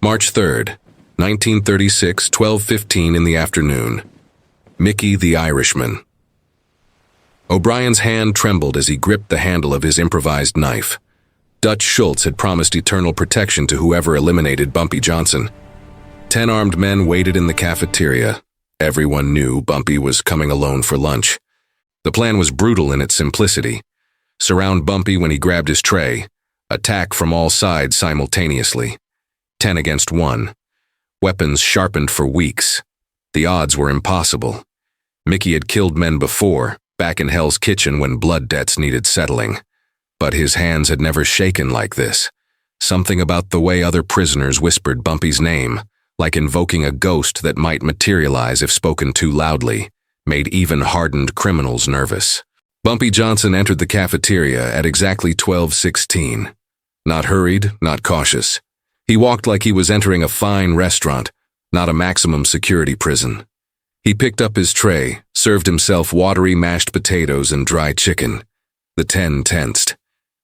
March 3rd, 1936, 12:15 in the afternoon. Mickey the Irishman. O'Brien's hand trembled as he gripped the handle of his improvised knife. Dutch Schultz had promised eternal protection to whoever eliminated Bumpy Johnson. 10 armed men waited in the cafeteria. Everyone knew Bumpy was coming alone for lunch. The plan was brutal in its simplicity. Surround Bumpy when he grabbed his tray. Attack from all sides simultaneously. 10 against 1. Weapons sharpened for weeks. The odds were impossible. Mickey had killed men before, back in Hell's Kitchen when blood debts needed settling. But his hands had never shaken like this. Something about the way other prisoners whispered Bumpy's name, like invoking a ghost that might materialize if spoken too loudly, made even hardened criminals nervous. Bumpy Johnson entered the cafeteria at exactly 12:16. Not hurried, not cautious. He walked like he was entering a fine restaurant, not a maximum security prison. He picked up his tray, served himself watery mashed potatoes and dry chicken. The 10 tensed.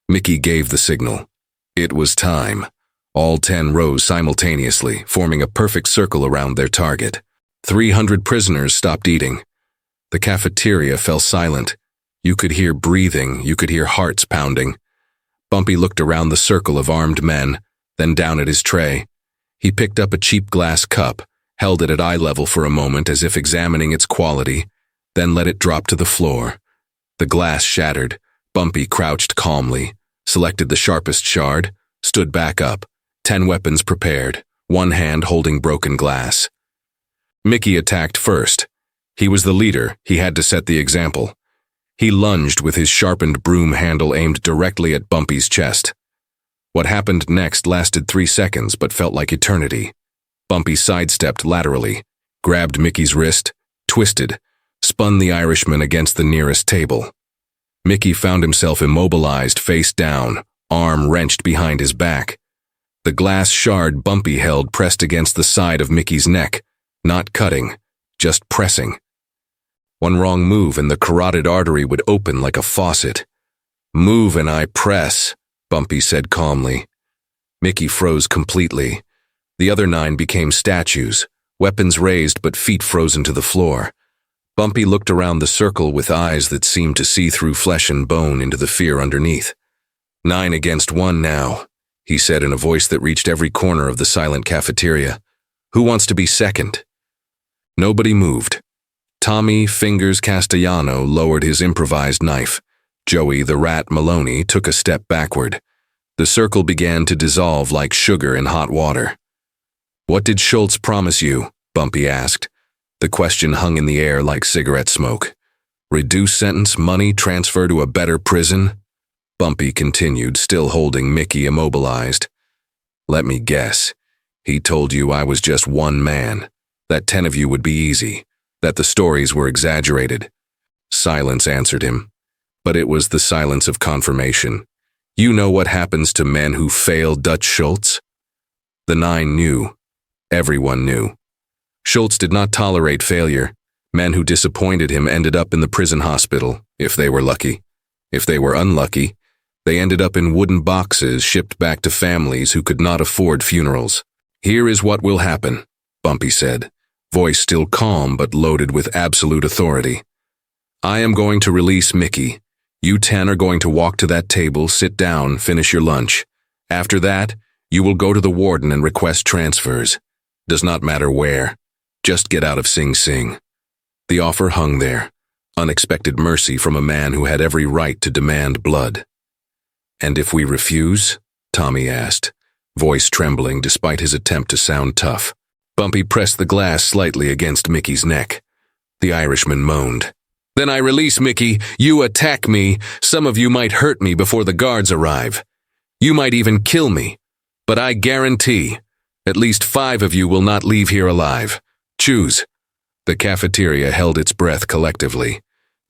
Mickey gave the signal. It was time. All 10 rose simultaneously, forming a perfect circle around their target. 300 prisoners stopped eating. The cafeteria fell silent. You could hear breathing, you could hear hearts pounding. Bumpy looked around the circle of armed men, then down at his tray. He picked up a cheap glass cup, held it at eye level for a moment as if examining its quality, then let it drop to the floor. The glass shattered. Bumpy crouched calmly, selected the sharpest shard, stood back up, 10 weapons prepared, one hand holding broken glass. Mickey attacked first. He was the leader, he had to set the example. He lunged with his sharpened broom handle aimed directly at Bumpy's chest. What happened next lasted 3 seconds but felt like eternity. Bumpy sidestepped laterally, grabbed Mickey's wrist, twisted, spun the Irishman against the nearest table. Mickey found himself immobilized face down, arm wrenched behind his back. The glass shard Bumpy held pressed against the side of Mickey's neck, not cutting, just pressing. One wrong move and the carotid artery would open like a faucet. "Move and I press," Bumpy said calmly. Mickey froze completely. The other 9 became statues, weapons raised but feet frozen to the floor. Bumpy looked around the circle with eyes that seemed to see through flesh and bone into the fear underneath. 9 against 1 now, he said in a voice that reached every corner of the silent cafeteria. Who wants to be second? Nobody moved. Tommy Fingers Castellano lowered his improvised knife. Joey the Rat Maloney took a step backward. The circle began to dissolve like sugar in hot water. "What did Schultz promise you?" Bumpy asked. The question hung in the air like cigarette smoke. "Reduce sentence, money, transfer to a better prison?" Bumpy continued, still holding Mickey immobilized. "Let me guess. He told you I was just one man, that 10 of you would be easy, that the stories were exaggerated." Silence answered him, but it was the silence of confirmation. "You know what happens to men who fail, Dutch Schultz?" The 9 knew. Everyone knew. Schultz did not tolerate failure. Men who disappointed him ended up in the prison hospital, if they were lucky. If they were unlucky, they ended up in wooden boxes shipped back to families who could not afford funerals. "Here is what will happen," Bumpy said, voice still calm but loaded with absolute authority. "I am going to release Mickey. You 10 are going to walk to that table, sit down, finish your lunch. After that, you will go to the warden and request transfers. Does not matter where. Just get out of Sing Sing." The offer hung there, unexpected mercy from a man who had every right to demand blood. "And if we refuse?" Tommy asked, voice trembling despite his attempt to sound tough. Bumpy pressed the glass slightly against Mickey's neck. The Irishman moaned. "Then I release Mickey, you attack me, some of you might hurt me before the guards arrive. You might even kill me. But I guarantee, at least 5 of you will not leave here alive. Choose." The cafeteria held its breath collectively.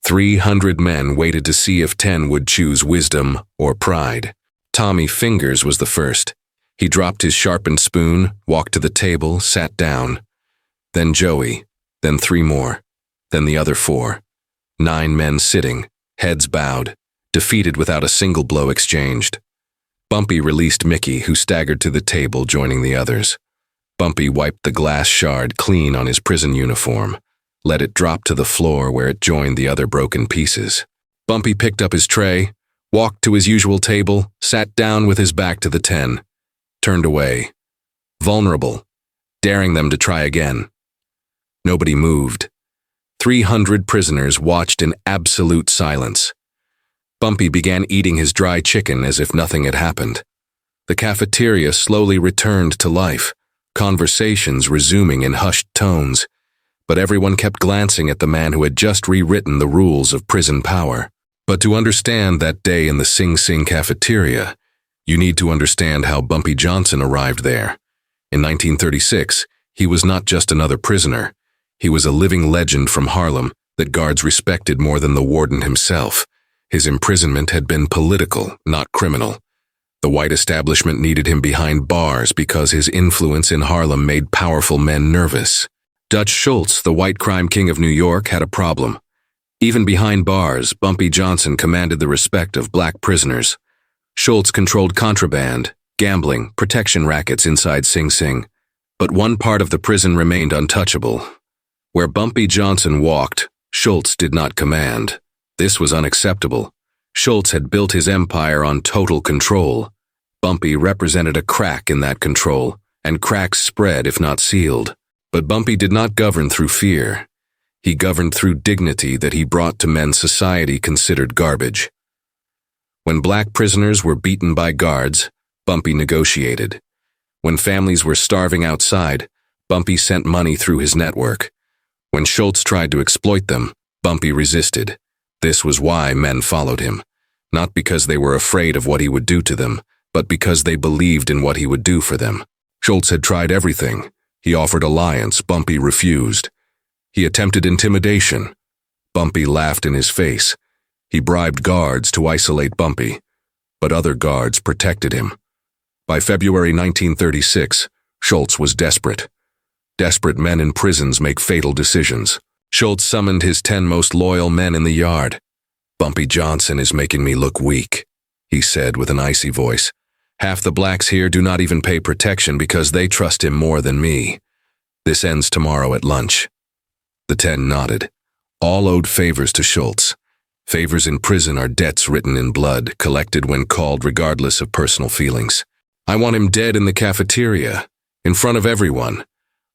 300 men waited to see if 10 would choose wisdom or pride. Tommy Fingers was the first. He dropped his sharpened spoon, walked to the table, sat down. Then Joey, then 3 more, then the other 4. 9 men sitting, heads bowed, defeated without a single blow exchanged. Bumpy released Mickey, who staggered to the table, joining the others. Bumpy wiped the glass shard clean on his prison uniform, let it drop to the floor where it joined the other broken pieces. Bumpy picked up his tray, walked to his usual table, sat down with his back to the 10, turned away, vulnerable, daring them to try again. Nobody moved. 300 prisoners watched in absolute silence. Bumpy began eating his dry chicken as if nothing had happened. The cafeteria slowly returned to life, conversations resuming in hushed tones, but everyone kept glancing at the man who had just rewritten the rules of prison power. But to understand that day in the Sing Sing cafeteria, you need to understand how Bumpy Johnson arrived there. In 1936, he was not just another prisoner. He was a living legend from Harlem that guards respected more than the warden himself. His imprisonment had been political, not criminal. The white establishment needed him behind bars because his influence in Harlem made powerful men nervous. Dutch Schultz, the white crime king of New York, had a problem. Even behind bars, Bumpy Johnson commanded the respect of black prisoners. Schultz controlled contraband, gambling, protection rackets inside Sing Sing. But one part of the prison remained untouchable. Where Bumpy Johnson walked, Schultz did not command. This was unacceptable. Schultz had built his empire on total control. Bumpy represented a crack in that control, and cracks spread if not sealed. But Bumpy did not govern through fear. He governed through dignity that he brought to men society considered garbage. When black prisoners were beaten by guards, Bumpy negotiated. When families were starving outside, Bumpy sent money through his network. When Schultz tried to exploit them, Bumpy resisted. This was why men followed him, not because they were afraid of what he would do to them, but because they believed in what he would do for them. Schultz had tried everything. He offered alliance, Bumpy refused. He attempted intimidation. Bumpy laughed in his face. He bribed guards to isolate Bumpy, but other guards protected him. By February 1936, Schultz was desperate. Desperate men in prisons make fatal decisions. Schultz summoned his 10 most loyal men in the yard. "Bumpy Johnson is making me look weak," he said with an icy voice. "Half the blacks here do not even pay protection because they trust him more than me. This ends tomorrow at lunch." The 10 nodded. All owed favors to Schultz. Favors in prison are debts written in blood, collected when called regardless of personal feelings. "I want him dead in the cafeteria, in front of everyone.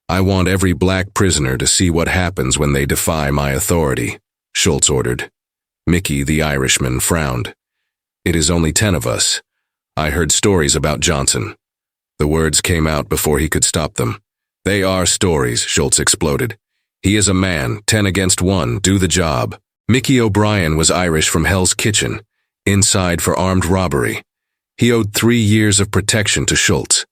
I want every black prisoner to see what happens when they defy my authority," Schultz ordered. Mickey, the Irishman, frowned. "It is only 10 of us. I heard stories about Johnson." The words came out before he could stop them. "They are stories," Schultz exploded. "He is a man, 10 against 1, do the job." Mickey O'Brien was Irish from Hell's Kitchen, inside for armed robbery. He owed 3 years of protection to Schultz.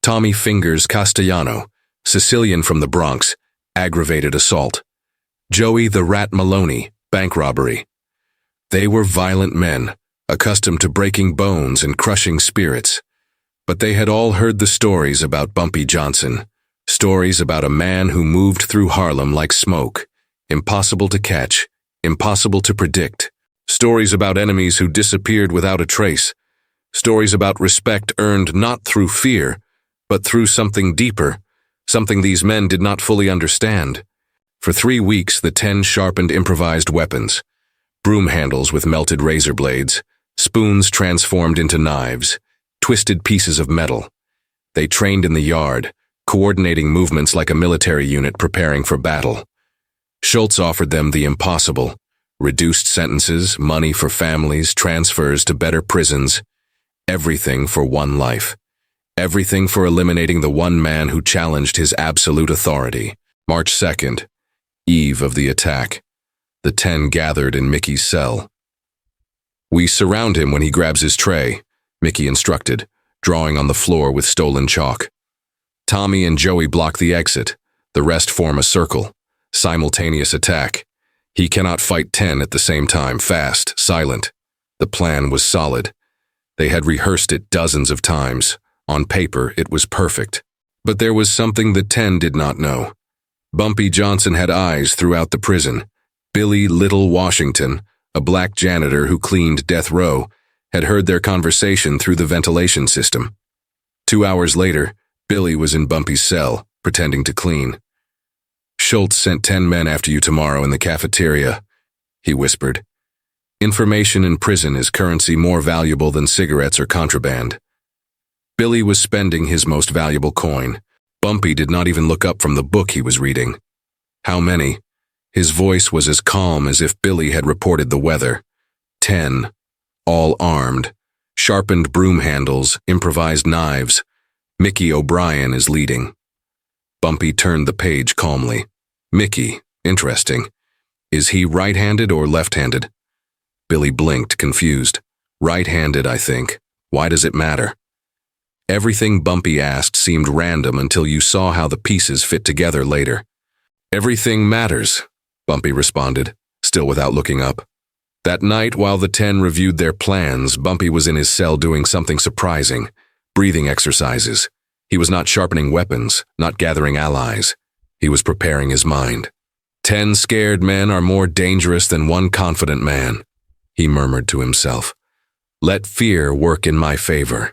Tommy Fingers Castellano, Sicilian from the Bronx, aggravated assault. Joey the Rat Maloney, bank robbery. They were violent men, accustomed to breaking bones and crushing spirits. But they had all heard the stories about Bumpy Johnson, stories about a man who moved through Harlem like smoke, impossible to catch, impossible to predict. Stories about enemies who disappeared without a trace. Stories about respect earned not through fear, but through something deeper, something these men did not fully understand. For 3 weeks, the 10 sharpened improvised weapons. Broom handles with melted razor blades, spoons transformed into knives, twisted pieces of metal. They trained in the yard, coordinating movements like a military unit preparing for battle. Schultz offered them the impossible: reduced sentences, money for families, transfers to better prisons. Everything for one life. Everything for eliminating the one man who challenged his absolute authority. March 2nd, eve of the attack. The 10 gathered in Mickey's cell. "We surround him when he grabs his tray," Mickey instructed, drawing on the floor with stolen chalk. Tommy and Joey block the exit. The rest form a circle. Simultaneous attack. He cannot fight 10 at the same time, fast, silent. The plan was solid. They had rehearsed it dozens of times. On paper, it was perfect. But there was something the 10 did not know. Bumpy Johnson had eyes throughout the prison. Billy Little Washington, a black janitor who cleaned death row, had heard their conversation through the ventilation system. 2 hours later, Billy was in Bumpy's cell, pretending to clean. "Schultz sent 10 men after you tomorrow in the cafeteria," he whispered. "Information in prison is currency more valuable than cigarettes or contraband." Billy was spending his most valuable coin. Bumpy did not even look up from the book he was reading. "How many?" His voice was as calm as if Billy had reported the weather. 10. All armed. Sharpened broom handles, improvised knives. Mickey O'Brien is leading. Bumpy turned the page calmly. Mickey, interesting. Is he right-handed or left-handed? Billy blinked, confused. Right-handed, I think. Why does it matter? Everything Bumpy asked seemed random until you saw how the pieces fit together later. "Everything matters," Bumpy responded, still without looking up. That night, while the 10 reviewed their plans, Bumpy was in his cell doing something surprising. Breathing exercises. He was not sharpening weapons, not gathering allies. He was preparing his mind. 10 scared men are more dangerous than one confident man, he murmured to himself. Let fear work in my favor.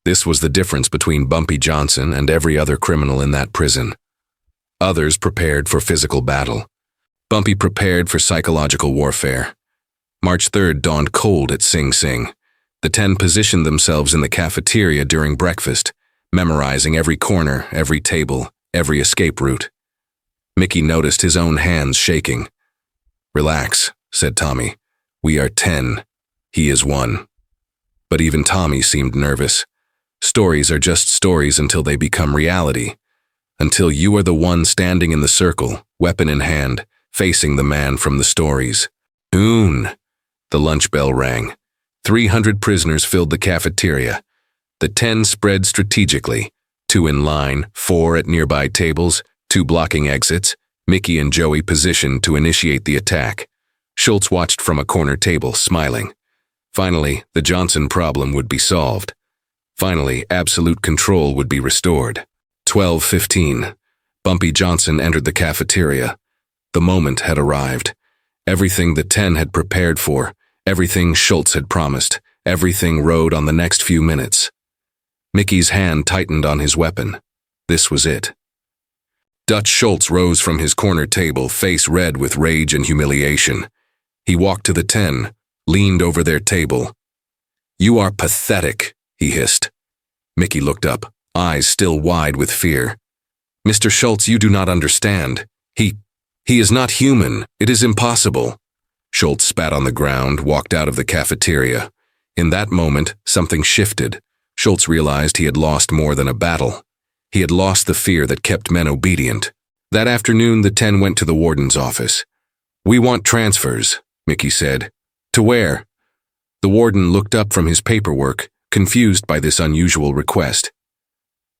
This was the difference between Bumpy Johnson and every other criminal in that prison. Others prepared for physical battle. Bumpy prepared for psychological warfare. March 3rd dawned cold at Sing Sing. The 10 positioned themselves in the cafeteria during breakfast, memorizing every corner, every table, every escape route. Mickey noticed his own hands shaking. Relax, said Tommy. We are 10. He is 1. But even Tommy seemed nervous. Stories are just stories until they become reality. Until you are the one standing in the circle, weapon in hand, facing the man from the stories. Noon. The lunch bell rang. 300 prisoners filled the cafeteria. The 10 spread strategically, 2 in line, 4 at nearby tables, 2 blocking exits, Mickey and Joey positioned to initiate the attack. Schultz watched from a corner table, smiling. Finally, the Johnson problem would be solved. Finally, absolute control would be restored. 12:15. Bumpy Johnson entered the cafeteria. The moment had arrived. Everything the 10 had prepared for, everything Schultz had promised, everything rode on the next few minutes. Mickey's hand tightened on his weapon. This was it. Dutch Schultz rose from his corner table, face red with rage and humiliation. He walked to the 10, leaned over their table. You are pathetic, he hissed. Mickey looked up, eyes still wide with fear. Mr. Schultz, you do not understand. He is not human. It is impossible. Schultz spat on the ground, walked out of the cafeteria. In that moment, something shifted. Schultz realized he had lost more than a battle. He had lost the fear that kept men obedient. That afternoon, the 10 went to the warden's office. We want transfers, Mickey said. To where? The warden looked up from his paperwork, confused by this unusual request.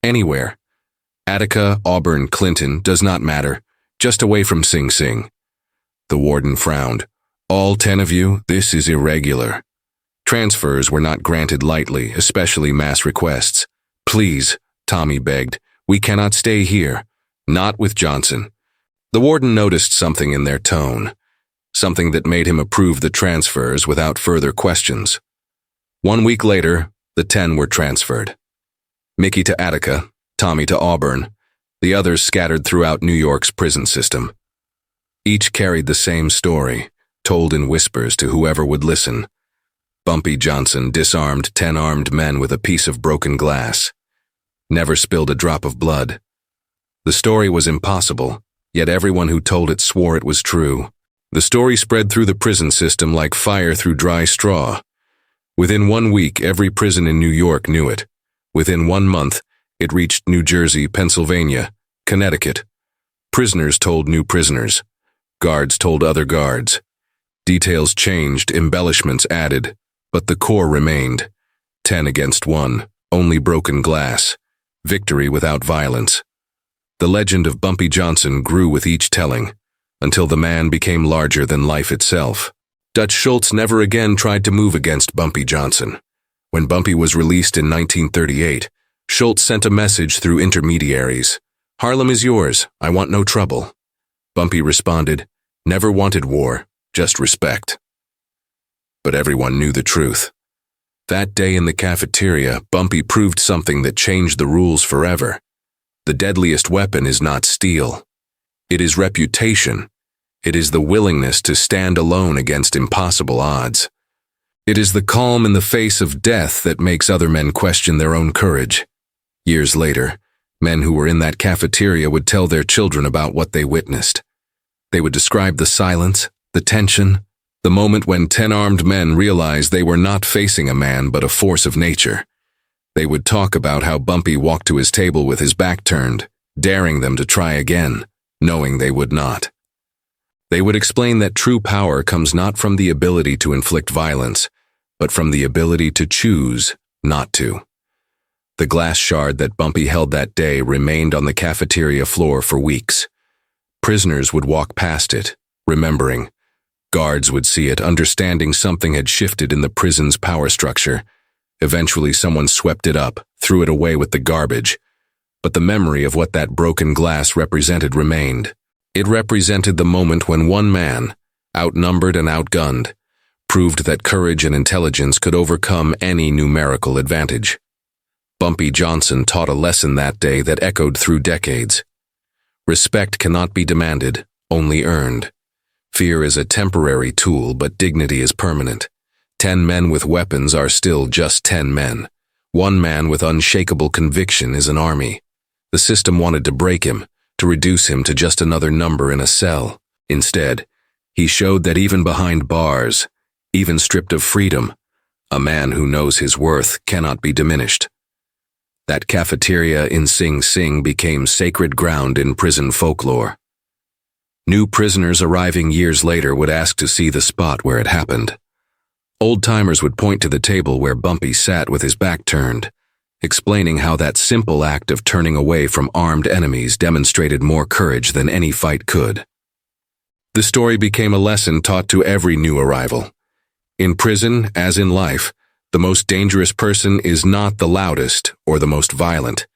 Anywhere. Attica, Auburn, Clinton, does not matter. Just away from Sing Sing. The warden frowned. All 10 of you, this is irregular. Transfers were not granted lightly, especially mass requests. Please, Tommy begged, we cannot stay here. Not with Johnson. The warden noticed something in their tone. Something that made him approve the transfers without further questions. 1 week later, the 10 were transferred. Mickey to Attica, Tommy to Auburn, the others scattered throughout New York's prison system. Each carried the same story, told in whispers to whoever would listen. Bumpy Johnson disarmed 10 armed men with a piece of broken glass. Never spilled a drop of blood. The story was impossible, yet everyone who told it swore it was true. The story spread through the prison system like fire through dry straw. Within 1 week, every prison in New York knew it. Within 1 month, it reached New Jersey, Pennsylvania, Connecticut. Prisoners told new prisoners. Guards told other guards. Details changed, embellishments added, but the core remained. 10 against 1, only broken glass. Victory without violence. The legend of Bumpy Johnson grew with each telling, until the man became larger than life itself. Dutch Schultz never again tried to move against Bumpy Johnson. When Bumpy was released in 1938, Schultz sent a message through intermediaries. Harlem is yours, I want no trouble. Bumpy responded, never wanted war, just respect. But everyone knew the truth. That day in the cafeteria, Bumpy proved something that changed the rules forever. The deadliest weapon is not steel. It is reputation. It is the willingness to stand alone against impossible odds. It is the calm in the face of death that makes other men question their own courage. Years later, men who were in that cafeteria would tell their children about what they witnessed. They would describe the silence, the tension, the moment when 10 armed men realized they were not facing a man but a force of nature. They would talk about how Bumpy walked to his table with his back turned, daring them to try again, knowing they would not. They would explain that true power comes not from the ability to inflict violence, but from the ability to choose not to. The glass shard that Bumpy held that day remained on the cafeteria floor for weeks. Prisoners would walk past it, remembering. Guards would see it, understanding something had shifted in the prison's power structure. Eventually, someone swept it up, threw it away with the garbage. But the memory of what that broken glass represented remained. It represented the moment when one man, outnumbered and outgunned, proved that courage and intelligence could overcome any numerical advantage. Bumpy Johnson taught a lesson that day that echoed through decades. Respect cannot be demanded, only earned. Fear is a temporary tool, but dignity is permanent. 10 men with weapons are still just 10 men. One man with unshakable conviction is an army. The system wanted to break him, to reduce him to just another number in a cell. Instead, he showed that even behind bars, even stripped of freedom, a man who knows his worth cannot be diminished. That cafeteria in Sing Sing became sacred ground in prison folklore. New prisoners arriving years later would ask to see the spot where it happened. Old-timers would point to the table where Bumpy sat with his back turned, explaining how that simple act of turning away from armed enemies demonstrated more courage than any fight could. The story became a lesson taught to every new arrival. In prison, as in life, the most dangerous person is not the loudest or the most violent.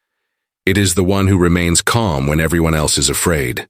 It is the one who remains calm when everyone else is afraid.